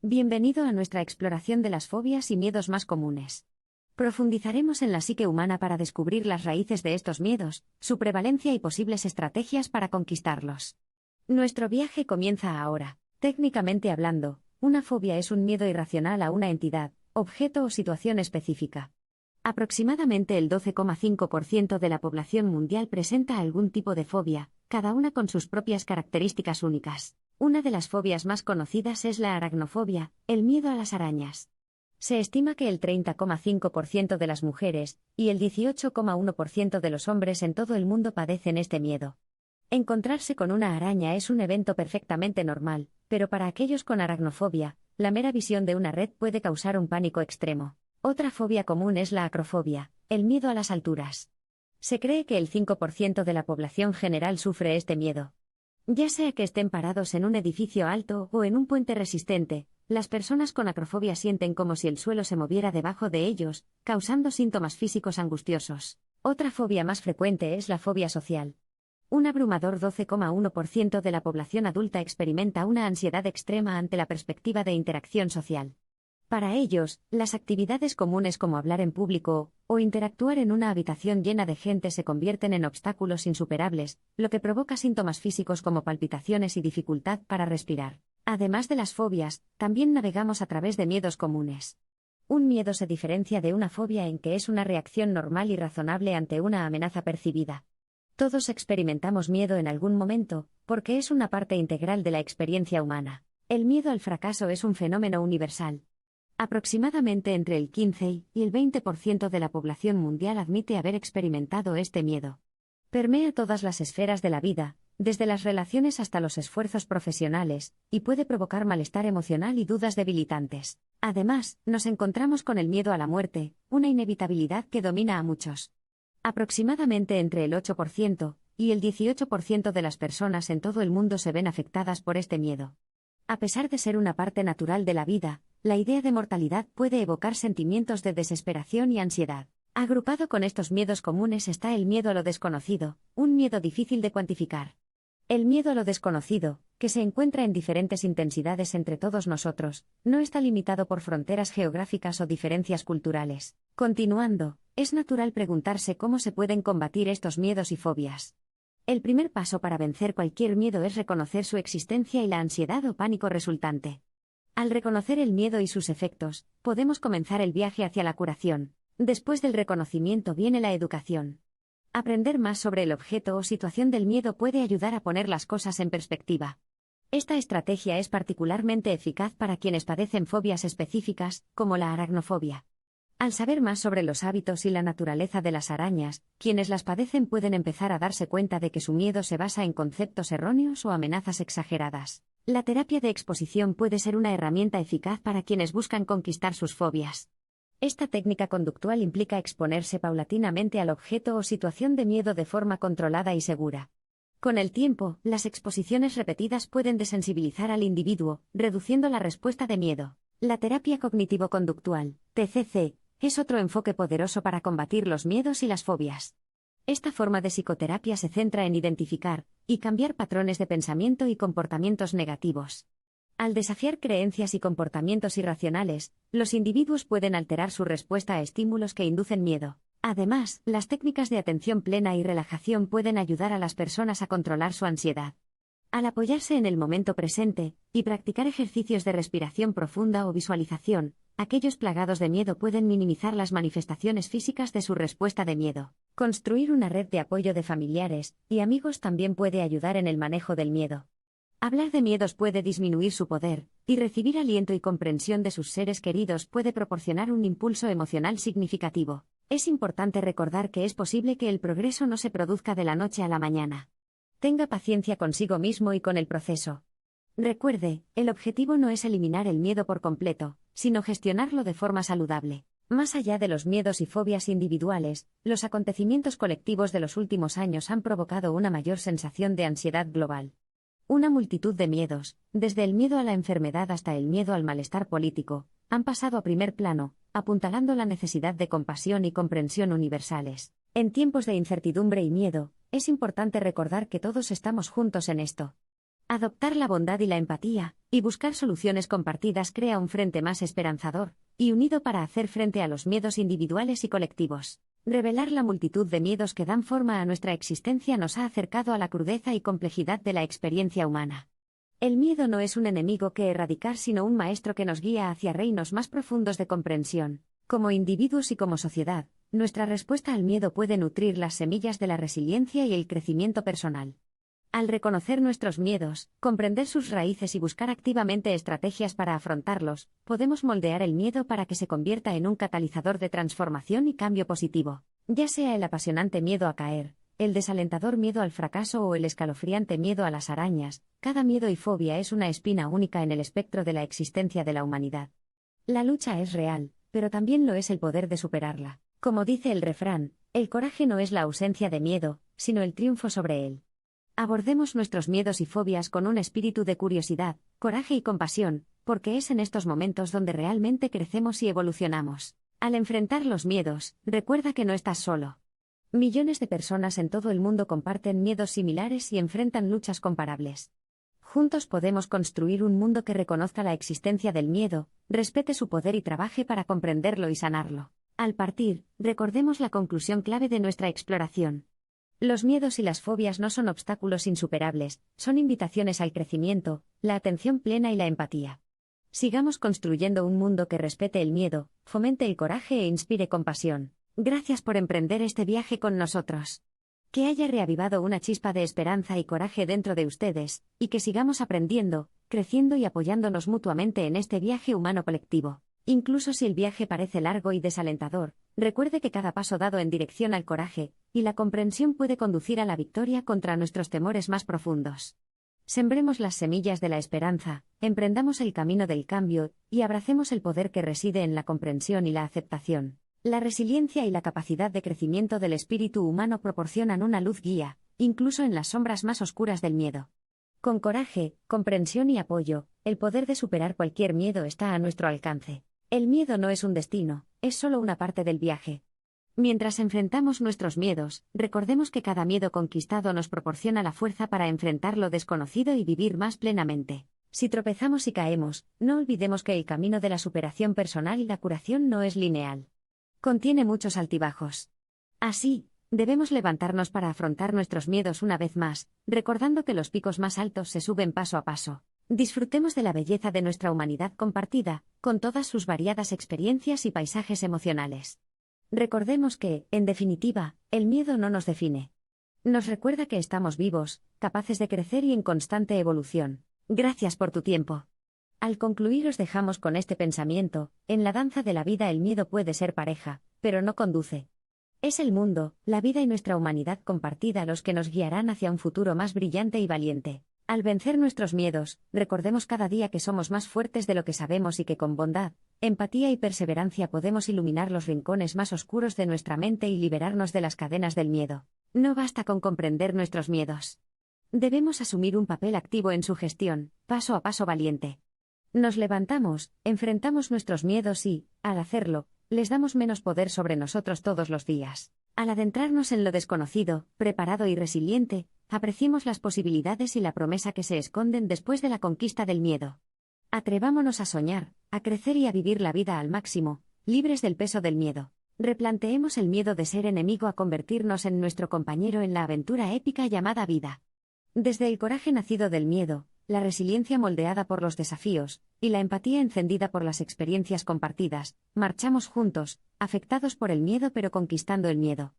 Bienvenido a nuestra exploración de las fobias y miedos más comunes. Profundizaremos en la psique humana para descubrir las raíces de estos miedos, su prevalencia y posibles estrategias para conquistarlos. Nuestro viaje comienza ahora. Técnicamente hablando, una fobia es un miedo irracional a una entidad, objeto o situación específica. Aproximadamente el 12,5% de la población mundial presenta algún tipo de fobia, cada una con sus propias características únicas. Una de las fobias más conocidas es la aracnofobia, el miedo a las arañas. Se estima que el 30,5% de las mujeres y el 18,1% de los hombres en todo el mundo padecen este miedo. Encontrarse con una araña es un evento perfectamente normal, pero para aquellos con aracnofobia, la mera visión de una red puede causar un pánico extremo. Otra fobia común es la acrofobia, el miedo a las alturas. Se cree que el 5% de la población general sufre este miedo. Ya sea que estén parados en un edificio alto o en un puente resistente, las personas con acrofobia sienten como si el suelo se moviera debajo de ellos, causando síntomas físicos angustiosos. Otra fobia más frecuente es la fobia social. Un abrumador 12,1% de la población adulta experimenta una ansiedad extrema ante la perspectiva de interacción social. Para ellos, las actividades comunes como hablar en público o interactuar en una habitación llena de gente se convierten en obstáculos insuperables, lo que provoca síntomas físicos como palpitaciones y dificultad para respirar. Además de las fobias, también navegamos a través de miedos comunes. Un miedo se diferencia de una fobia en que es una reacción normal y razonable ante una amenaza percibida. Todos experimentamos miedo en algún momento, porque es una parte integral de la experiencia humana. El miedo al fracaso es un fenómeno universal. Aproximadamente entre el 15 y el 20% de la población mundial admite haber experimentado este miedo. Permea todas las esferas de la vida, desde las relaciones hasta los esfuerzos profesionales, y puede provocar malestar emocional y dudas debilitantes. Además, nos encontramos con el miedo a la muerte, una inevitabilidad que domina a muchos. Aproximadamente entre el 8% y el 18% de las personas en todo el mundo se ven afectadas por este miedo. A pesar de ser una parte natural de la vida, la idea de mortalidad puede evocar sentimientos de desesperación y ansiedad. Agrupado con estos miedos comunes está el miedo a lo desconocido, un miedo difícil de cuantificar. El miedo a lo desconocido, que se encuentra en diferentes intensidades entre todos nosotros, no está limitado por fronteras geográficas o diferencias culturales. Continuando, es natural preguntarse cómo se pueden combatir estos miedos y fobias. El primer paso para vencer cualquier miedo es reconocer su existencia y la ansiedad o pánico resultante. Al reconocer el miedo y sus efectos, podemos comenzar el viaje hacia la curación. Después del reconocimiento viene la educación. Aprender más sobre el objeto o situación del miedo puede ayudar a poner las cosas en perspectiva. Esta estrategia es particularmente eficaz para quienes padecen fobias específicas, como la aracnofobia. Al saber más sobre los hábitos y la naturaleza de las arañas, quienes las padecen pueden empezar a darse cuenta de que su miedo se basa en conceptos erróneos o amenazas exageradas. La terapia de exposición puede ser una herramienta eficaz para quienes buscan conquistar sus fobias. Esta técnica conductual implica exponerse paulatinamente al objeto o situación de miedo de forma controlada y segura. Con el tiempo, las exposiciones repetidas pueden desensibilizar al individuo, reduciendo la respuesta de miedo. La terapia cognitivo-conductual, TCC, es otro enfoque poderoso para combatir los miedos y las fobias. Esta forma de psicoterapia se centra en identificar y cambiar patrones de pensamiento y comportamientos negativos. Al desafiar creencias y comportamientos irracionales, los individuos pueden alterar su respuesta a estímulos que inducen miedo. Además, las técnicas de atención plena y relajación pueden ayudar a las personas a controlar su ansiedad. Al apoyarse en el momento presente y practicar ejercicios de respiración profunda o visualización, aquellos plagados de miedo pueden minimizar las manifestaciones físicas de su respuesta de miedo. Construir una red de apoyo de familiares y amigos también puede ayudar en el manejo del miedo. Hablar de miedos puede disminuir su poder, y recibir aliento y comprensión de sus seres queridos puede proporcionar un impulso emocional significativo. Es importante recordar que es posible que el progreso no se produzca de la noche a la mañana. Tenga paciencia consigo mismo y con el proceso. Recuerde, el objetivo no es eliminar el miedo por completo, sino gestionarlo de forma saludable. Más allá de los miedos y fobias individuales, los acontecimientos colectivos de los últimos años han provocado una mayor sensación de ansiedad global. Una multitud de miedos, desde el miedo a la enfermedad hasta el miedo al malestar político, han pasado a primer plano, apuntalando la necesidad de compasión y comprensión universales. En tiempos de incertidumbre y miedo, es importante recordar que todos estamos juntos en esto. Adoptar la bondad y la empatía, y buscar soluciones compartidas crea un frente más esperanzador y unido para hacer frente a los miedos individuales y colectivos. Revelar la multitud de miedos que dan forma a nuestra existencia nos ha acercado a la crudeza y complejidad de la experiencia humana. El miedo no es un enemigo que erradicar, sino un maestro que nos guía hacia reinos más profundos de comprensión. Como individuos y como sociedad, nuestra respuesta al miedo puede nutrir las semillas de la resiliencia y el crecimiento personal. Al reconocer nuestros miedos, comprender sus raíces y buscar activamente estrategias para afrontarlos, podemos moldear el miedo para que se convierta en un catalizador de transformación y cambio positivo. Ya sea el apasionante miedo a caer, el desalentador miedo al fracaso o el escalofriante miedo a las arañas, cada miedo y fobia es una espina única en el espectro de la existencia de la humanidad. La lucha es real, pero también lo es el poder de superarla. Como dice el refrán, el coraje no es la ausencia de miedo, sino el triunfo sobre él. Abordemos nuestros miedos y fobias con un espíritu de curiosidad, coraje y compasión, porque es en estos momentos donde realmente crecemos y evolucionamos. Al enfrentar los miedos, recuerda que no estás solo. Millones de personas en todo el mundo comparten miedos similares y enfrentan luchas comparables. Juntos podemos construir un mundo que reconozca la existencia del miedo, respete su poder y trabaje para comprenderlo y sanarlo. Al partir, recordemos la conclusión clave de nuestra exploración. Los miedos y las fobias no son obstáculos insuperables, son invitaciones al crecimiento, la atención plena y la empatía. Sigamos construyendo un mundo que respete el miedo, fomente el coraje e inspire compasión. Gracias por emprender este viaje con nosotros. Que haya reavivado una chispa de esperanza y coraje dentro de ustedes, y que sigamos aprendiendo, creciendo y apoyándonos mutuamente en este viaje humano colectivo. Incluso si el viaje parece largo y desalentador, recuerde que cada paso dado en dirección al coraje y la comprensión puede conducir a la victoria contra nuestros temores más profundos. Sembremos las semillas de la esperanza, emprendamos el camino del cambio y abracemos el poder que reside en la comprensión y la aceptación. La resiliencia y la capacidad de crecimiento del espíritu humano proporcionan una luz guía, incluso en las sombras más oscuras del miedo. Con coraje, comprensión y apoyo, el poder de superar cualquier miedo está a nuestro alcance. El miedo no es un destino, es solo una parte del viaje. Mientras enfrentamos nuestros miedos, recordemos que cada miedo conquistado nos proporciona la fuerza para enfrentar lo desconocido y vivir más plenamente. Si tropezamos y caemos, no olvidemos que el camino de la superación personal y la curación no es lineal. Contiene muchos altibajos. Así, debemos levantarnos para afrontar nuestros miedos una vez más, recordando que los picos más altos se suben paso a paso. Disfrutemos de la belleza de nuestra humanidad compartida, con todas sus variadas experiencias y paisajes emocionales. Recordemos que, en definitiva, el miedo no nos define. Nos recuerda que estamos vivos, capaces de crecer y en constante evolución. Gracias por tu tiempo. Al concluir os dejamos con este pensamiento: en la danza de la vida el miedo puede ser pareja, pero no conduce. Es el mundo, la vida y nuestra humanidad compartida los que nos guiarán hacia un futuro más brillante y valiente. Al vencer nuestros miedos, recordemos cada día que somos más fuertes de lo que sabemos y que con bondad, empatía y perseverancia podemos iluminar los rincones más oscuros de nuestra mente y liberarnos de las cadenas del miedo. No basta con comprender nuestros miedos. Debemos asumir un papel activo en su gestión, paso a paso valiente. Nos levantamos, enfrentamos nuestros miedos y, al hacerlo, les damos menos poder sobre nosotros todos los días. Al adentrarnos en lo desconocido, preparado y resiliente, apreciemos las posibilidades y la promesa que se esconden después de la conquista del miedo. Atrevámonos a soñar, a crecer y a vivir la vida al máximo, libres del peso del miedo. Replanteemos el miedo de ser enemigo a convertirnos en nuestro compañero en la aventura épica llamada vida. Desde el coraje nacido del miedo, la resiliencia moldeada por los desafíos, y la empatía encendida por las experiencias compartidas, marchamos juntos, afectados por el miedo pero conquistando el miedo.